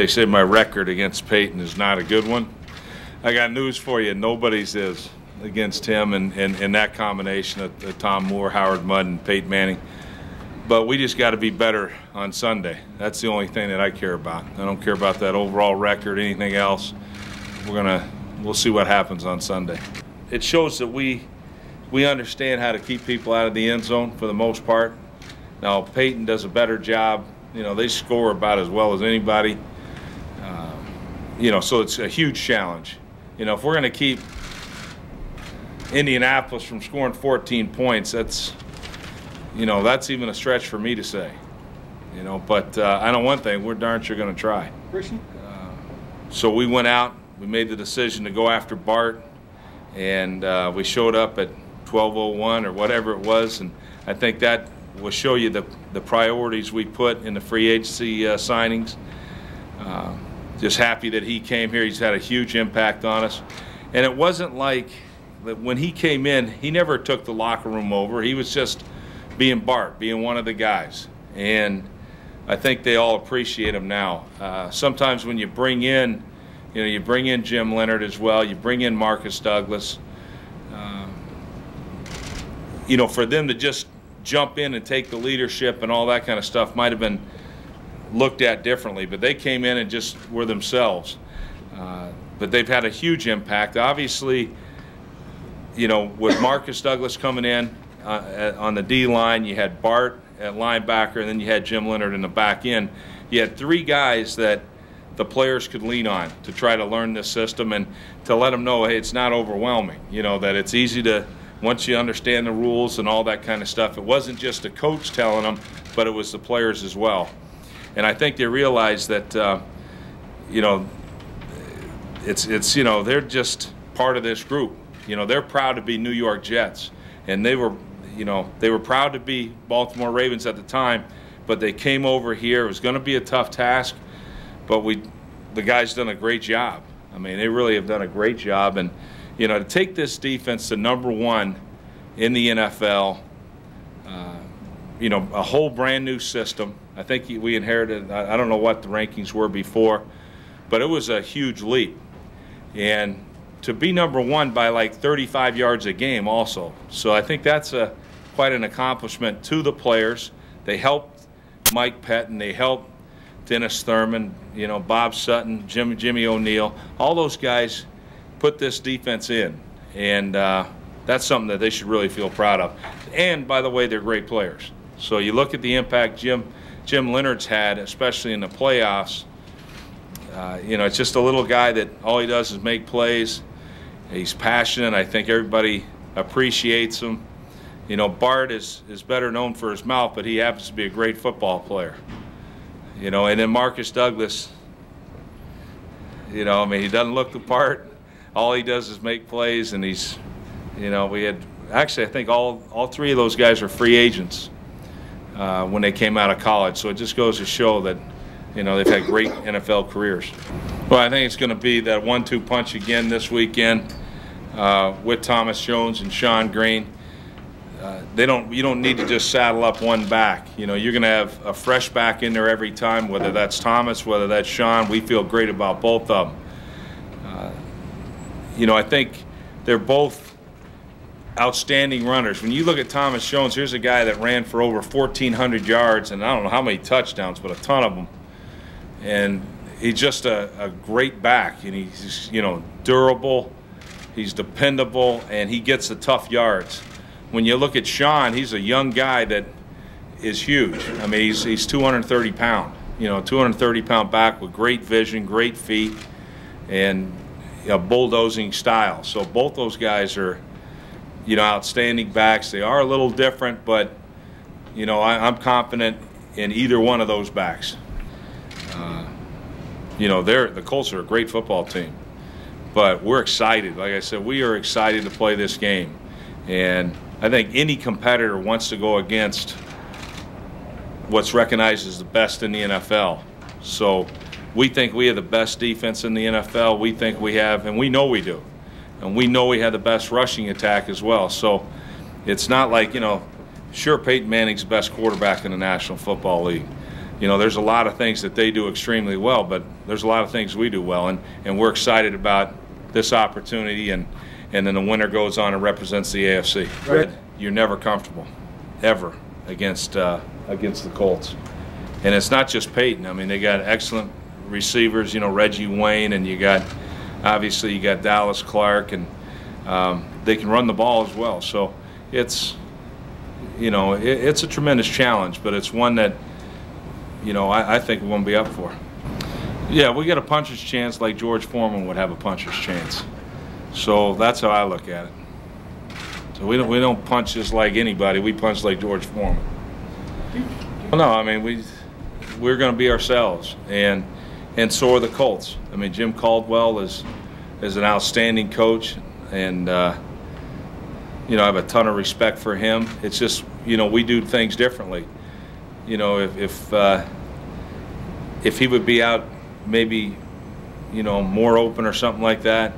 They say my record against Peyton is not a good one. I got news for you. Nobody's is against him and that combination of Tom Moore, Howard Mudd, and Peyton Manning. But we just got to be better on Sunday. That's the only thing that I care about. I don't care about that overall record, anything else. We'll see what happens on Sunday. It shows that we understand how to keep people out of the end zone for the most part. Now, Peyton does a better job. You know, they score about as well as anybody. You know, so it's a huge challenge. You know, if we're going to keep Indianapolis from scoring 14 points, that's even a stretch for me to say. You know, but I know one thing, we're darn sure going to try. So we went out, we made the decision to go after Bart, and we showed up at 12:01 or whatever it was, and I think that will show you the priorities we put in the free agency signings. Just happy that he came here. He's had a huge impact on us. And it wasn't like that when he came in, he never took the locker room over. He was just being Bart, being one of the guys. And I think they all appreciate him now. Sometimes when you bring in, you bring in Jim Leonard as well, you bring in Marcus Douglas, for them to just jump in and take the leadership and all that kind of stuff might have been looked at differently, but they came in and just were themselves. But they've had a huge impact. Obviously, with Marcus Douglas coming in on the D line, you had Bart at linebacker, and then you had Jim Leonard in the back end. You had three guys that the players could lean on to try to learn this system and to let them know, hey, it's not overwhelming. That it's easy to, once you understand the rules and all that kind of stuff. It wasn't just a coach telling them, but it was the players as well. And I think they realized that, they're just part of this group. They're proud to be New York Jets, and they were proud to be Baltimore Ravens at the time, but they came over here. It was going to be a tough task, but the guys done a great job. I mean, they really have done a great job, and to take this defense to #1 in the NFL, a whole brand new system. I think we inherited, I don't know what the rankings were before, but it was a huge leap. And to be #1 by like 35 yards a game also. So I think that's quite an accomplishment to the players. They helped Mike Pettin, they helped Dennis Thurman, Bob Sutton, Jimmy O'Neill. All those guys put this defense in. And that's something that they should really feel proud of. And, by the way, they're great players. So you look at the impact Jim Leonard's had, especially in the playoffs. It's just a little guy that all he does is make plays. He's passionate. I think everybody appreciates him. Bart is better known for his mouth, but he happens to be a great football player. And then Marcus Douglas, he doesn't look the part. All he does is make plays, and he's, we had, actually I think all three of those guys are free agents when they came out of college. So it just goes to show that, they've had great NFL careers. Well, I think it's going to be that 1-2 punch again this weekend with Thomas Jones and Sean Green. You don't need to just saddle up one back. You're going to have a fresh back in there every time, whether that's Thomas, whether that's Sean. We feel great about both of them. I think they're both outstanding runners. When you look at Thomas Jones, here's a guy that ran for over 1,400 yards, and I don't know how many touchdowns, but a ton of them. And he's just a great back, and he's durable, he's dependable, and he gets the tough yards. When you look at Sean, he's a young guy that is huge. I mean, he's 230 pound, 230-pound back with great vision, great feet, and a bulldozing style. So both those guys are, outstanding backs. They are a little different, but, I'm confident in either one of those backs. The Colts are a great football team, but we're excited. Like I said, we are excited to play this game. And I think any competitor wants to go against what's recognized as the best in the NFL. So we think we have the best defense in the NFL. We think we have, and we know we do. And we know we have the best rushing attack as well. So it's not like, sure, Peyton Manning's the best quarterback in the National Football League. you know, there's a lot of things that they do extremely well, but there's a lot of things we do well, and we're excited about this opportunity, and then the winner goes on and represents the AFC. Right. You're never comfortable, ever, against the Colts. And it's not just Peyton. I mean, they got excellent receivers, you know, Reggie Wayne, and obviously you got Dallas Clark, and they can run the ball as well. So it's, you know, it's a tremendous challenge, but it's one that, you know, I think we're going to be up for. Yeah, we got a puncher's chance like George Foreman would have a puncher's chance. So that's how I look at it. So we don't punch just like anybody. We punch like George Foreman. No, I mean, we're going to be ourselves, and so are the Colts. I mean, Jim Caldwell is an outstanding coach, and you know, I have a ton of respect for him. It's just, you know, we do things differently. You know, if he would be out maybe, you know, more open or something like that,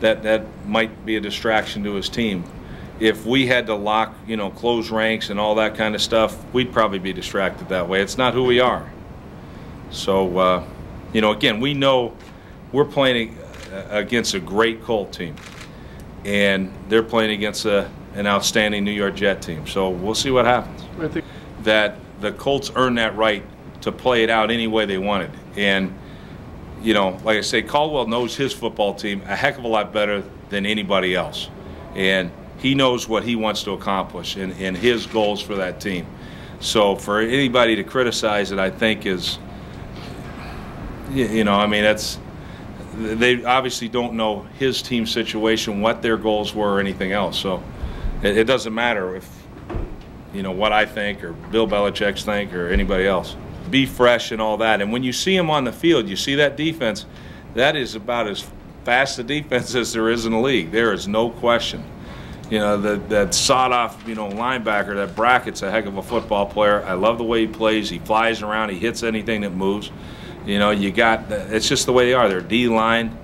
that might be a distraction to his team. If we had to lock, you know, close ranks and all that kind of stuff, we'd probably be distracted that way. It's not who we are. So, you know, again, we know we're playing against a great Colt team, and they're playing against an outstanding New York Jet team. So we'll see what happens. I think that the Colts earned that right to play it out any way they wanted. And, you know, like I say, Caldwell knows his football team a heck of a lot better than anybody else. And he knows what he wants to accomplish and his goals for that team. So for anybody to criticize it, I think is, you know, I mean, they obviously don't know his team situation, what their goals were or anything else. So it doesn't matter if, you know, what I think or Bill Belichick's think or anybody else. Be fresh and all that. And when you see him on the field, you see that defense, that is about as fast a defense as there is in the league. There is no question. You know, that sawed-off, you know, linebacker, that Brackett's a heck of a football player. I love the way he plays. He flies around. He hits anything that moves. You know, it's just the way they are. They're D-line.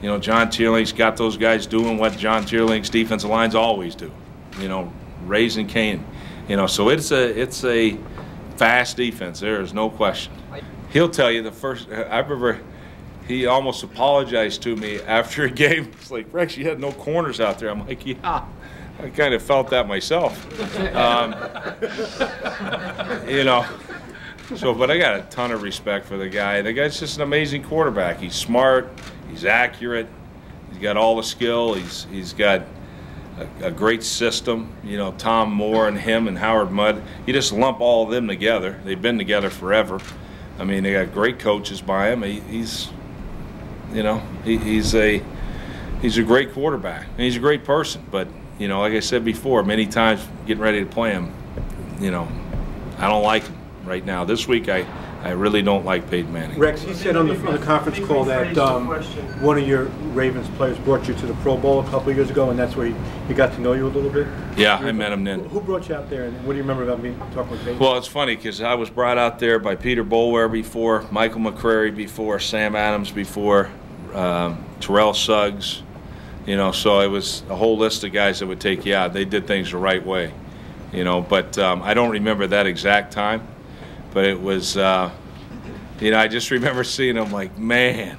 You know, John Tierling's got those guys doing what John Tierling's defensive lines always do. You know, raising Cane. You know, so it's a fast defense. There is no question. He'll tell you I remember he almost apologized to me after a game. It's like, Rex, you had no corners out there. I'm like, yeah, I kind of felt that myself. You know, so, but I got a ton of respect for the guy. The guy's just an amazing quarterback. He's smart. He's accurate. He's got all the skill. He's got a great system. You know, Tom Moore and him and Howard Mudd, you just lump all of them together. They've been together forever. I mean, they got great coaches by him. He's a great quarterback. And he's a great person. But, you know, like I said before, many times getting ready to play him, you know, I don't like him right now. This week I really don't like Peyton Manning. Rex, he said on the conference call that one of your Ravens players brought you to the Pro Bowl a couple of years ago, and that's where he got to know you a little bit. Yeah, I met him then. Who brought you out there, and what do you remember about me talking with Peyton? Well, it's funny because I was brought out there by Peter Boulware before, Michael McCrary before, Sam Adams before, Terrell Suggs. You know, so it was a whole list of guys that would take you out. They did things the right way. You know, but I don't remember that exact time. But it was, you know, I just remember seeing him like, man,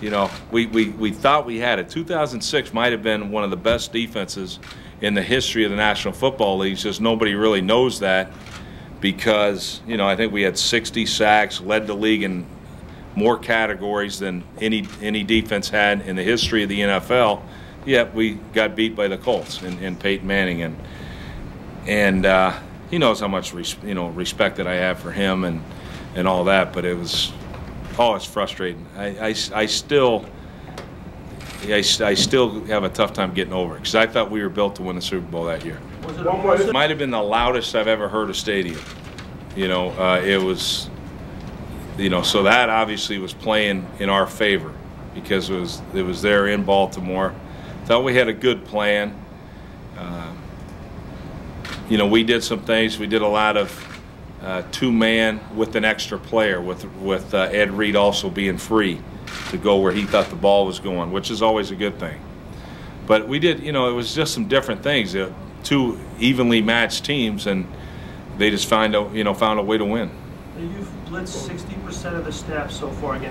you know, we thought we had it. 2006 might have been one of the best defenses in the history of the National Football League. It's just nobody really knows that because, you know, I think we had 60 sacks, led the league in more categories than any defense had in the history of the NFL. Yet we got beat by the Colts and Peyton Manning. And he knows how much respect that I have for him and all that, but it's frustrating. I still have a tough time getting over it because I thought we were built to win the Super Bowl that year. It might have been the loudest I've ever heard a stadium. You know, it was, you know, so that obviously was playing in our favor because it was there in Baltimore. Thought we had a good plan. You know, we did some things. We did a lot of two-man with an extra player, with Ed Reed also being free to go where he thought the ball was going, which is always a good thing. But we did, you know, it was just some different things. Two evenly matched teams, and they just found a way to win. You've blitzed 60% of the snaps so far against